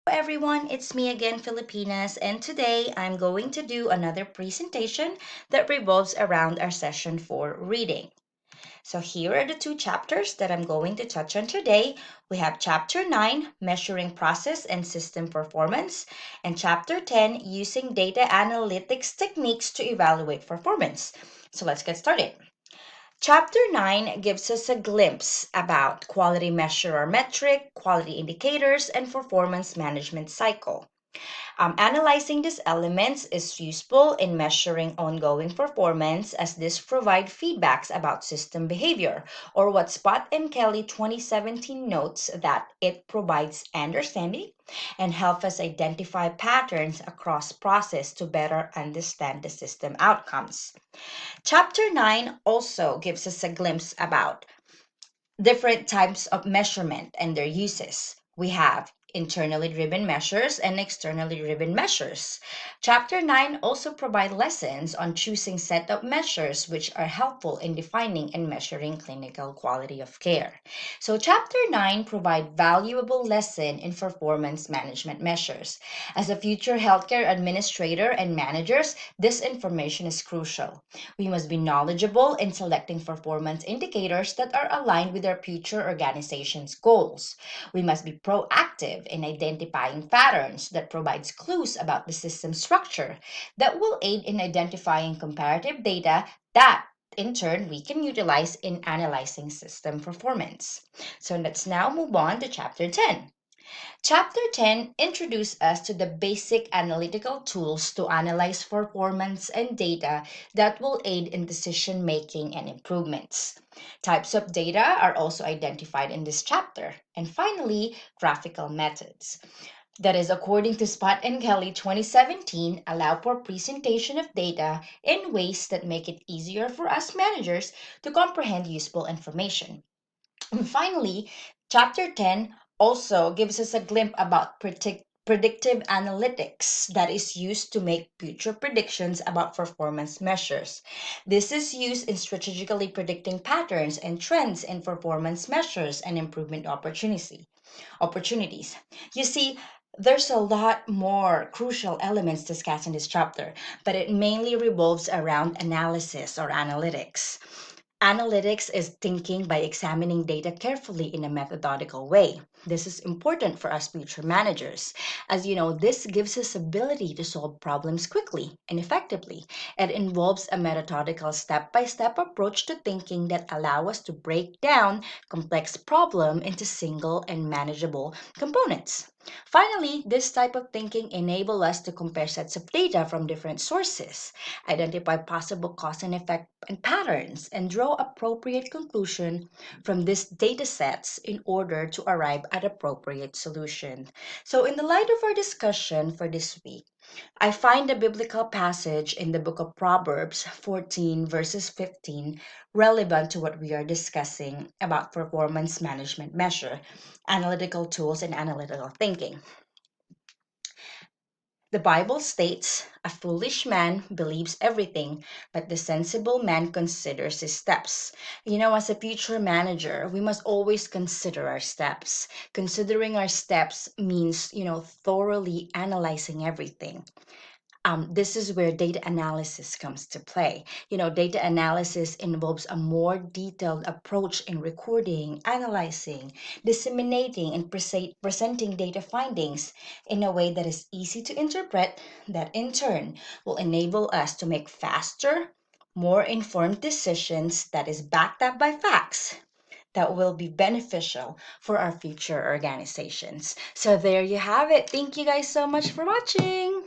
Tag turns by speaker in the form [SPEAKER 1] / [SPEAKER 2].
[SPEAKER 1] everyone, it's me again, Filipinas, and today I'm going to do another presentation that revolves around our session for reading. So here are the two chapters that I'm going to touch on today. We have Chapter 9, Measuring Process and System Performance, and Chapter 10, Using Data Analytics Techniques to Evaluate Performance. So let's get started. Chapter 9 gives us a glimpse about quality measure or metric, quality indicators, and performance management cycle. Analyzing these elements is useful in measuring ongoing performance as this provide feedbacks about system behavior, or what Spot and Kelly 2017 notes that it provides understanding and help us identify patterns across process to better understand the system outcomes. Chapter 9 also gives us a glimpse about different types of measurement and their uses. We have internally driven measures and externally driven measures. Chapter 9 also provide lessons on choosing set of measures which are helpful in defining and measuring clinical quality of care. So chapter 9 provide valuable lesson in performance management measures. As a future healthcare administrator and managers, this information is crucial. We must be knowledgeable in selecting performance indicators that are aligned with our future organization's goals. We must be proactive in identifying patterns that provides clues about the system structure that will aid in identifying comparative data that in turn we can utilize in analyzing system performance. So let's now move on to chapter 10. Chapter 10 introduces us to the basic analytical tools to analyze performance and data that will aid in decision making and improvements. Types of data are also identified in this chapter. And finally, graphical methods. That is, according to Spot and Kelly 2017, allow for presentation of data in ways that make it easier for us managers to comprehend useful information. And finally, chapter 10 also gives us a glimpse about predictive analytics that is used to make future predictions about performance measures. This is used in strategically predicting patterns and trends in performance measures and improvement opportunities. You see, there's a lot more crucial elements discussed in this chapter, but it mainly revolves around analysis or analytics. Analytics is thinking by examining data carefully in a methodological way. This is important for us future managers. As you know, this gives us ability to solve problems quickly and effectively. It involves a methodical step-by-step approach to thinking that allow us to break down complex problem into single and manageable components. Finally, this type of thinking enable us to compare sets of data from different sources, identify possible cause and effect and patterns, and draw appropriate conclusion from these data sets in order to arrive at appropriate solution. So in the light of our discussion for this week, I find the biblical passage in the book of Proverbs 14 verses 15 relevant to what we are discussing about performance management measure, analytical tools, and analytical thinking. The Bible states, "A foolish man believes everything, but the sensible man considers his steps." As a future manager, we must always consider our steps. Considering our steps means, thoroughly analyzing everything. This is where data analysis comes to play. Data analysis involves a more detailed approach in recording, analyzing, disseminating, and presenting data findings in a way that is easy to interpret, that in turn will enable us to make faster, more informed decisions that is backed up by facts that will be beneficial for our future organizations. So there you have it. Thank you guys so much for watching.